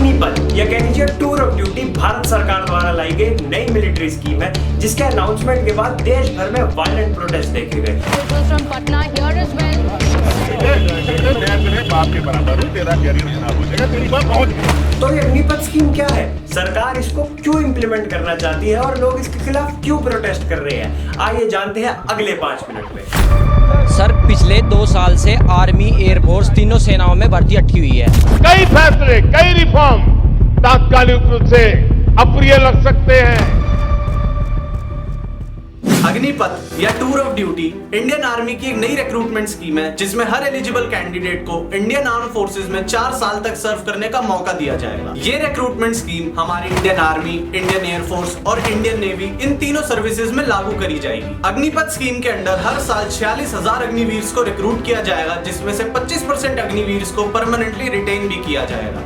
अग्निपथ या कह लीजिए टूर ऑफ ड्यूटी भारत सरकार द्वारा लाई गई एक नई मिलिट्री स्कीम है, जिसके अनाउंसमेंट के बाद देश भर में वायलेंट प्रोटेस्ट देखे गए। तो ये अग्निपथ स्कीम क्या है, सरकार इसको क्यों इंप्लीमेंट करना चाहती है और लोग इसके खिलाफ क्यों प्रोटेस्ट कर रहे हैं, आइए जानते हैं अगले 5 मिनट में। सर, पिछले 2 साल से आर्मी, एयरफोर्स तीनों सेनाओं में भर्ती अटकी हुई है। कई फैसले, कई रिफॉर्म तात्कालिक रूप से अप्रिय लग सकते हैं। अग्निपथ या tour of duty Indian army की एक नई रिक्रूटमेंट स्कीम है, जिसमें हर एलिजिबल कैंडिडेट को इंडियन आर्म फोर्सेज में 4 साल तक सर्व करने का मौका दिया जाएगा। ये रिक्रूटमेंट स्कीम हमारी इंडियन आर्मी, इंडियन एयरफोर्स और इंडियन नेवी इन तीनों सर्विसेज में लागू करी जाएगी। अग्निपथ स्कीम के अंडर हर साल 46,000 अग्निवीर को रिक्रूट किया जाएगा, जिसमें से 25% अग्निवीर को परमानेंटली रिटेन भी किया जाएगा।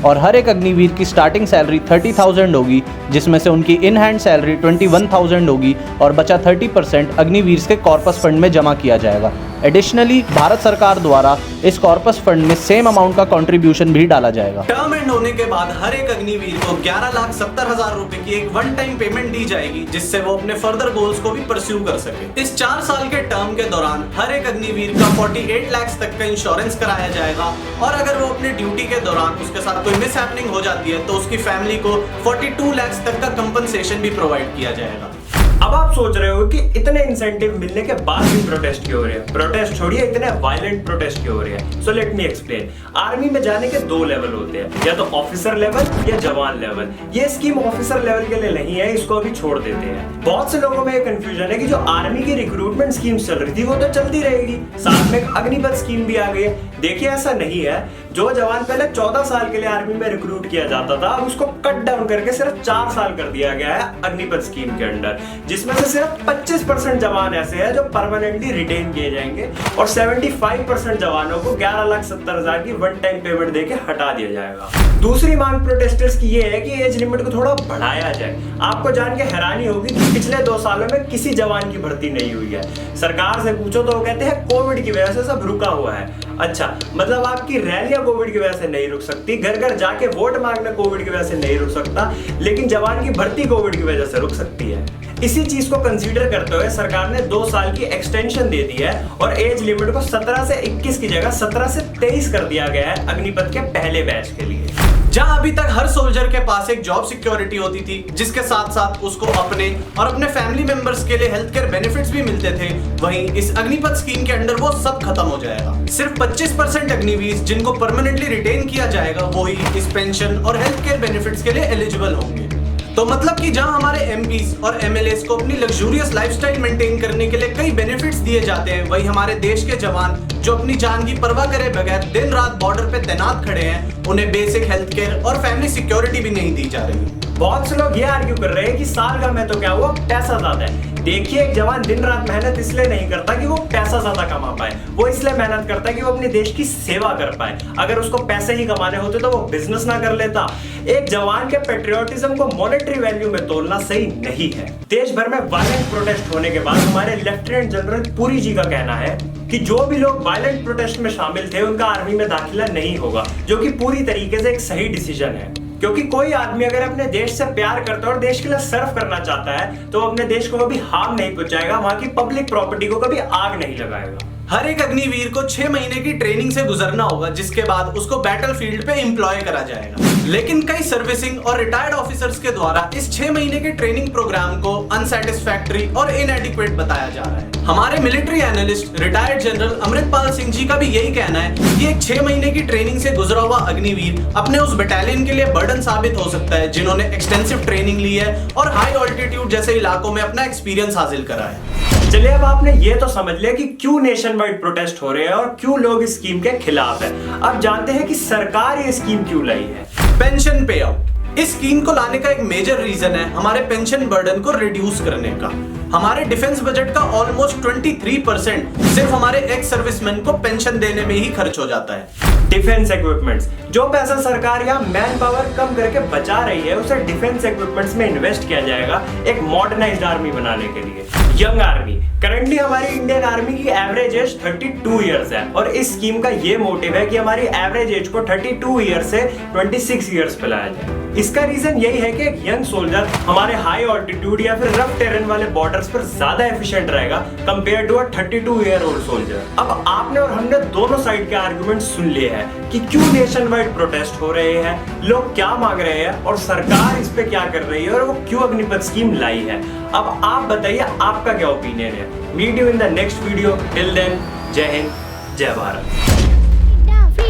और हर एक अग्निवीर की स्टार्टिंग सैलरी 30,000 होगी, जिसमें से उनकी इन हैंड सैलरी 21,000 होगी और बचा 30% अग्निवीर के कॉर्पस फंड में जमा किया जाएगा। एडिशनली भारत सरकार द्वारा इस कॉर्पस फंड में सेम अमाउंट का कंट्रीब्यूशन भी डाला जाएगा। टर्म एंड होने के बाद हर एक अग्निवीर को 11,70,000 रुपए की एक वन टाइम पेमेंट दी जाएगी, जिससे वो अपने फर्दर गोल्स को भी परस्यू कर सके। इस 4 साल के टर्म के दौरान हर एक अग्निवीर का 48 लाख तक का इंश्योरेंस कराया जाएगा, और अगर वो अपने ड्यूटी के दौरान उसके साथ कोई मिस हैपनिंग हो जाती है तो उसकी फैमिली को 42 लाख तक का कंपनसेशन भी प्रोवाइड किया जाएगा। अब आप सोच रहे हो कि इतने इंसेंटिव मिलने के बाद भी प्रोटेस्ट क्यों हो रहे हैं, प्रोटेस्ट छोड़िए, इतने वायलेंट प्रोटेस्ट क्यों हो रहे हैं। So let me explain. Army में जाने के 2 लेवल होते हैं, या तो ऑफिसर लेवल या जवान लेवल। ये स्कीम ऑफिसर लेवल के लिए नहीं है, इसको अभी छोड़ देते हैं। बहुत से लोगों में ये कंफ्यूजन है कि जो आर्मी की रिक्रूटमेंट स्कीम चल रही थी वो तो चलती रहेगी, साथ में अग्निपथ स्कीम भी आ गई है। देखिए, ऐसा नहीं है। जो जवान पहले 14 साल के लिए आर्मी में रिक्रूट किया जाता था, उसको कट डाउन करके सिर्फ 4 साल कर दिया गया है अग्निपथ स्कीम के अंडर, जिसमें से सिर्फ 25% जवान ऐसे हैं जो परमानेंटली रिटेन किए जाएंगे और 75% जवानों को 11,70,000 की वन टाइम पेमेंट देके हटा दिया जाएगा। दूसरी मांग प्रोटेस्टर्स की ये है कि एज लिमिट को थोड़ा बढ़ाया जाए। आपको जान के हैरानी होगी कि पिछले 2 सालों में किसी जवान की भर्ती नहीं हुई है। सरकार से पूछो तो वो कहते हैं कोविड की वजह से सब रुका हुआ है। अच्छा, मतलब आपकी रैलियां कोविड की वजह से नहीं रुक सकती, घर घर जाके वोट मांगना कोविड की वजह से नहीं रुक सकता, लेकिन जवान की भर्ती कोविड की वजह से रुक सकती है। इसी चीज को कंसीडर करते हुए सरकार ने 2 साल की एक्सटेंशन दे दी है और एज लिमिट को 17 से 21 की जगह 17 से 23 कर दिया गया है अग्निपथ के पहले बैच के लिए। जहां अभी तक हर सोल्जर के पास एक जॉब सिक्योरिटी होती थी, जिसके साथ साथ उसको अपने और अपने फैमिली मेंबर्स के लिए हेल्थ केयर बेनिफिट्स भी मिलते थे, वहीं इस अग्निपथ स्कीम के अंडर वो सब खत्म हो जाएगा। सिर्फ 25% अग्निवीर जिनको परमानेंटली रिटेन किया जाएगा, वो ही इस पेंशन और हेल्थ केयर बेनिफिट्स के लिए एलिजिबल होंगे। तो मतलब कि जहां हमारे एमपीज और एमएलएस को अपनी लग्जूरियस लाइफस्टाइल मेंटेन करने के लिए कई बेनिफिट्स दिए जाते हैं, वहीं हमारे देश के जवान जो अपनी जान की परवाह करे बगैर दिन रात बॉर्डर पे तैनात खड़े हैं, उन्हें बेसिक हेल्थ केयर और फैमिली सिक्योरिटी भी नहीं दी जा रही। बहुत से लोग ये आर्ग्यू कर रहे हैं कि साल का में तो क्या हुआ, पैसा ज्यादा है। देखिए, एक जवान दिन रात मेहनत इसलिए नहीं करता कि वो पैसा ज्यादा कमा पाए, वो इसलिए मेहनत करता है कि वो अपने देश की सेवा कर पाए। अगर उसको पैसे ही कमाने होते तो वो बिजनेस ना कर लेता। एक जवान के पेट्रियोटिज्म को मॉनेटरी वैल्यू में तोलना सही नहीं है। देश भर में वायलेंट प्रोटेस्ट होने के बाद हमारे लेफ्टिनेंट जनरल पुरी जी का कहना है कि जो भी लोग वायलेंट प्रोटेस्ट में शामिल थे उनका आर्मी में दाखिला नहीं होगा, जो कि पूरी तरीके से एक सही डिसीजन है। क्योंकि कोई आदमी अगर अपने देश से प्यार करता है और देश के लिए सर्व करना चाहता है तो वो अपने देश को कभी हार्म नहीं पहुंचाएगा, वहां की पब्लिक प्रॉपर्टी को कभी आग नहीं लगाएगा। हर एक अग्निवीर को 6 महीने की ट्रेनिंग से गुजरना होगा, जिसके बाद उसको बैटलफील्ड पे एम्प्लॉय करा जाएगा। लेकिन कई सर्विसिंग और रिटायर्ड ऑफिसर्स के द्वारा इस 6 महीने के ट्रेनिंग प्रोग्राम को अनसैटिस्फैक्टरी और इनएडिक्वेट बताया जा रहा है। हमारे military analyst retired general Amritpal Singh ji का भी यही कहना है कि एक 6 महीने की ट्रेनिंग से गुजरा हुआ अग्निवीर अपने उस बटालियन के लिए बर्डन साबित हो सकता है, जिन्होंने एक्सटेंसिव ट्रेनिंग ली है और हाई ऑल्टीट्यूड जैसे इलाकों में अपना एक्सपीरियंस हासिल करा है। चलिए, अब आपने ये तो समझ लिया कि क्यों नेशन वाइड प्रोटेस्ट हो रहे हैं और क्यों लोग इस स्कीम के खिलाफ है। अब जानते हैं कि सरकार ये स्कीम क्यों लाई है। पेंशन पे आउट। इस स्कीम को लाने का एक मेजर रीजन है हमारे पेंशन बर्डन को रिड्यूस करने का। हमारे डिफेंस बजट का ऑलमोस्ट 23% सिर्फ हमारे एक्स सर्विसमैन को पेंशन देने में ही खर्च हो जाता है। डिफेंस इक्विपमेंट्स, जो पैसा सरकार यहाँ मैन पावर कम करके बचा रही है उसे डिफेंस इक्विपमेंट्स में इन्वेस्ट किया जाएगा एक मॉडर्नाइज्ड आर्मी बनाने के लिए। यंग आर्मी, करंटली हमारी इंडियन आर्मी की एवरेज एज 32 इयर्स है और इस स्कीम का ये मोटिव है कि हमारी एवरेज एज को 32 इयर्स से 26 इयर्स पे लाया जाए। इसका रीजन यही है कि एक यंग सोल्जर हमारे हाई ऑल्टीट्यूड या फिर रफ टेरेन वाले बॉर्डर्स पर ज्यादा एफिशिएंट रहेगा compare to a 32 year old soldier. अब आपने और हमने दोनों साइड के आर्गुमेंट सुन लिए हैं कि क्यों नेशन वाइड प्रोटेस्ट हो रहे हैं, लोग क्या मांग रहे हैं और सरकार इस पे क्या कर रही है और वो क्यों अग्निपथ स्कीम लाई है। अब आप बताइए आपका क्या ओपिनियन है। Meet you in the next video. Till then, Jai Hind, जय भारत।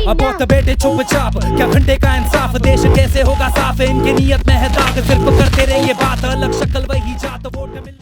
अब बहुत बेटे चुप चाप, क्या घंटे का इंसाफ, देश कैसे होगा साफ, इनके नियत में है दाग, सिर्फ करते रहे ये बात, अलग शक्ल वही जात, वोट मिल